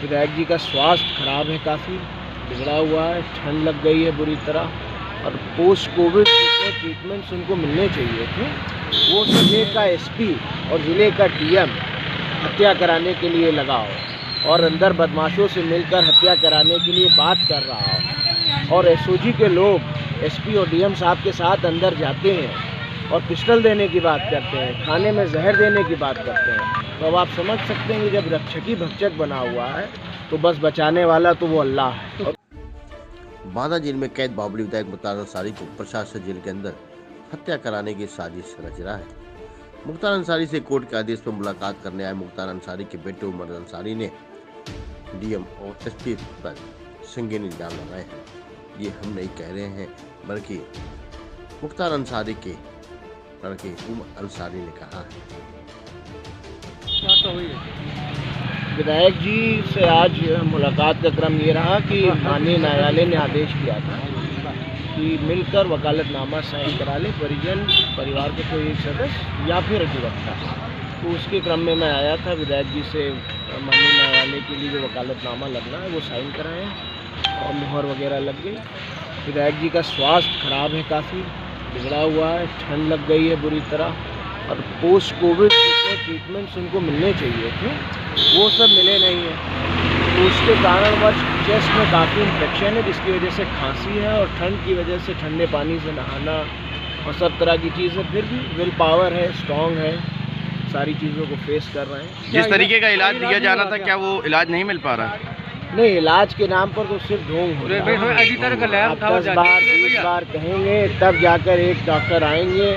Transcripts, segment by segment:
विधायक जी का स्वास्थ्य खराब है, काफ़ी बिगड़ा हुआ है, ठंड लग गई है बुरी तरह और पोस्ट कोविड जितने ट्रीटमेंट्स उनको मिलने चाहिए थे वो ज़िले का एसपी और ज़िले का डीएम हत्या कराने के लिए लगा हो और अंदर बदमाशों से मिलकर हत्या कराने के लिए बात कर रहा हो और एसओजी के लोग एसपी और डीएम साहब के साथ अंदर जाते हैं और पिस्टल देने की बात करते हैं, खाने में जहर देने की बात करते हैं। तो अब आप समझ सकते हैं कि जब रक्षकी भक्षक बना हुआ है तो बस बचाने वाला तो वो अल्लाह है। बांदा जेल में कैद बाहुबली विधायक मुख्तार अंसारी को प्रशासन जेल के अंदर हत्या कराने की साजिश रच रहा है। मुख्तार अंसारी से कोर्ट के आदेश पर मुलाकात करने आए मुख्तार अंसारी के बेटे उमर अंसारी ने डीएम और एसपी पर संगीन इल्जाम लगाए हैं। ये हम नहीं कह रहे हैं बल्कि मुख्तार अंसारी के लड़के उमर अंसारी ने कहा है। विधायक जी से आज मुलाकात का क्रम ये रहा कि माननीय न्यायालय ने आदेश किया था कि मिलकर वकालतनामा साइन करा ले परिजन परिवार के कोई एक सदस्य या फिर अधिवक्ता। तो उसके क्रम में मैं आया था, विधायक जी से माननीय न्यायालय के लिए जो वकालतनामा लगना है वो साइन कराएं और मुहर वगैरह लग गई। विधायक जी का स्वास्थ्य खराब है, काफ़ी बिगड़ा हुआ है, ठंड लग गई है बुरी तरह और पोस्ट कोविड जितने ट्रीटमेंट्स उनको मिलने चाहिए थे वो सब मिले नहीं हैं। तो उसके कारणवश चेस्ट में काफ़ी इन्फेक्शन है जिसकी वजह से खांसी है और ठंड की वजह से ठंडे पानी से नहाना और सब तरह की चीज़ें, फिर भी विल पावर है, स्ट्रॉन्ग है, सारी चीज़ों को फेस कर रहे हैं। जिस तरीके का इलाज दिया जाना था क्या वो इलाज नहीं मिल पा रहा? नहीं, इलाज के नाम पर तो सिर्फ ढोंग हो रहा है। आप 10 बार 20 बार कहेंगे तब जाकर एक डॉक्टर आएंगे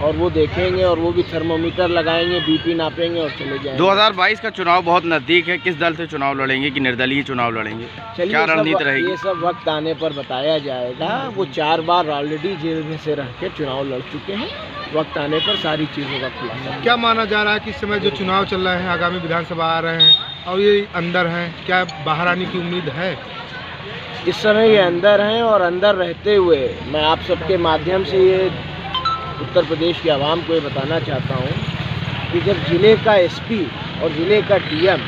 और वो देखेंगे और वो भी थर्मोमीटर लगाएंगे, बीपी नापेंगे और चले जाएंगे। 2022 का चुनाव बहुत नज़दीक है, किस दल से चुनाव लड़ेंगे कि निर्दलीय चुनाव लड़ेंगे? क्या रणनीति रहेगी? ये सब वक्त आने पर बताया जाएगा। वो 4 बार ऑलरेडी जेल में से रह के चुनाव लड़ चुके हैं, वक्त आने पर सारी चीज़ों का खुलासा। क्या माना जा रहा है कि इस समय जो चुनाव चल रहे हैं, आगामी विधानसभा आ रहे हैं और ये अंदर हैं, क्या बाहर आने की उम्मीद है? इस समय ये अंदर हैं और अंदर रहते हुए मैं आप सबके माध्यम से ये उत्तर प्रदेश की आवाम को ये बताना चाहता हूँ कि जब ज़िले का एसपी और ज़िले का डीएम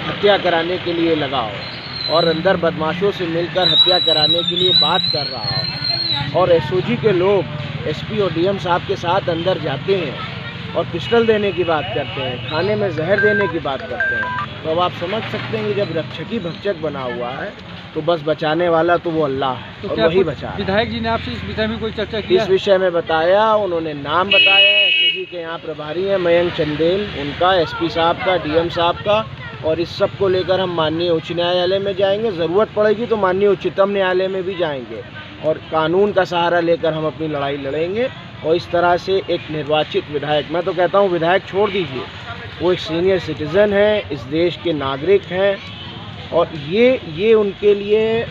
हत्या कराने के लिए लगा हो और अंदर बदमाशों से मिलकर हत्या कराने के लिए बात कर रहा हो और एसओजी के लोग एसपी और डीएम साहब के साथ अंदर जाते हैं और पिस्टल देने की बात करते हैं, खाने में जहर देने की बात करते हैं। तो अब आप समझ सकते हैं कि जब रक्षकी भक्षक बना हुआ है तो बस बचाने वाला तो वो अल्लाह है तो और वही बचा। विधायक जी ने आपसे इस विषय में कोई चर्चा की? इस विषय में बताया, उन्होंने नाम बताया, एसओजी के यहाँ प्रभारी हैं मयंक चंदेल, उनका, एसपी साहब का, डीएम साहब का, और इस सब को लेकर हम माननीय उच्च न्यायालय में जाएंगे। ज़रूरत पड़ेगी तो माननीय उच्चतम न्यायालय में भी जाएंगे और कानून का सहारा लेकर हम अपनी लड़ाई लड़ेंगे। और इस तरह से एक निर्वाचित विधायक, मैं तो कहता हूँ विधायक छोड़ दीजिए, वो एक सीनियर सिटीज़न है, इस देश के नागरिक हैं और ये उनके लिए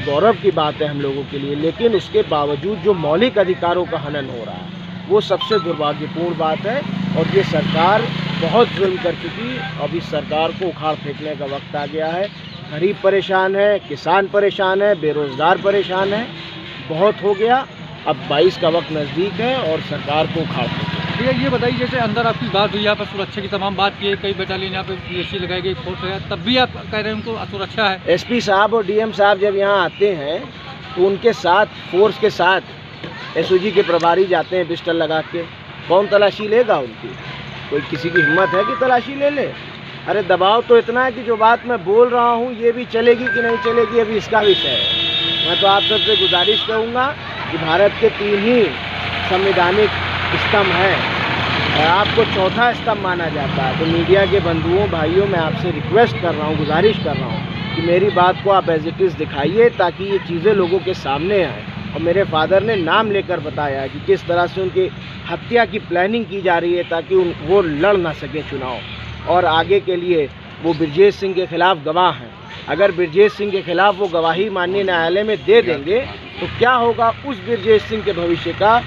गौरव की बात है हम लोगों के लिए। लेकिन उसके बावजूद जो मौलिक अधिकारों का हनन हो रहा है वो सबसे दुर्भाग्यपूर्ण बात है और ये सरकार बहुत जुल्म कर चुकी। अब इस सरकार को उखाड़ फेंकने का वक्त आ गया है। गरीब परेशान है, किसान परेशान है, बेरोज़गार परेशान है, बहुत हो गया। अब 22 का वक्त नज़दीक है और सरकार को उखाड़ फेंके। भैया ये बताइए, जैसे अंदर आपकी बात हुई, यहाँ पर सुरक्षा की तमाम बात की है, कई बटालियन यहाँ पे पीएससी लगाई गई, फोर्स है, तब भी आप कह रहे हैं उनको सुरक्षा है? एसपी साहब और डीएम साहब जब यहाँ आते हैं तो उनके साथ, फोर्स के साथ एसओजी के प्रभारी जाते हैं पिस्टल लगा के। कौन तलाशी लेगा उनकी? कोई किसी की हिम्मत है कि तलाशी ले ले? अरे दबाव तो इतना है कि जो बात मैं बोल रहा हूँ ये भी चलेगी कि नहीं चलेगी अभी इसका विषय है। मैं तो आप सबसे गुजारिश करूँगा कि भारत के 3 ही संवैधानिक स्तंभ हैं और आपको चौथा स्तंभ माना जाता है। तो मीडिया के बंधुओं भाइयों, मैं आपसे रिक्वेस्ट कर रहा हूँ, गुजारिश कर रहा हूँ कि मेरी बात को आप एज इट इज़ दिखाइए ताकि ये चीज़ें लोगों के सामने आएँ। और मेरे फादर ने नाम लेकर बताया है कि किस तरह से उनकी हत्या की प्लानिंग की जा रही है ताकि वो लड़ ना सके चुनाव। और आगे के लिए वो ब्रजेश सिंह के खिलाफ गवाह हैं। अगर ब्रजेश सिंह के खिलाफ वो गवाही माननीय न्यायालय में दे देंगे तो क्या होगा उस ब्रजेश सिंह के भविष्य का,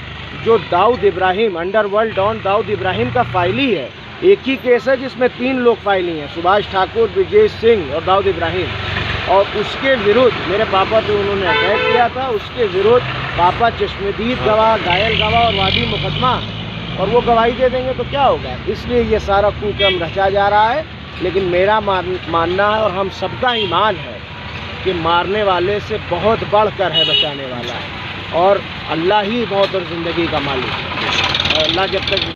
जो दाऊद इब्राहिम, अंडरवर्ल्ड डॉन दाऊद इब्राहिम का फाइली है। एक ही केस है जिसमें 3 लोग फाइली हैं, सुभाष ठाकुर, ब्रजेश सिंह और दाऊद इब्राहिम। और उसके विरुद्ध मेरे पापा पे उन्होंने अटैक किया था, उसके विरुद्ध पापा चश्मदीद गवाह, घायल गवाह और वादी मुकदमा, और वो गवाही दे देंगे तो क्या होगा। इसलिए ये सारा कुकर्म रचा जा रहा है लेकिन मेरा मानना है और हम सबका ईमान है कि मारने वाले से बहुत बढ़कर है बचाने वाला, और अल्लाह ही मौत और ज़िंदगी का मालिक है। और अल्लाह जब तक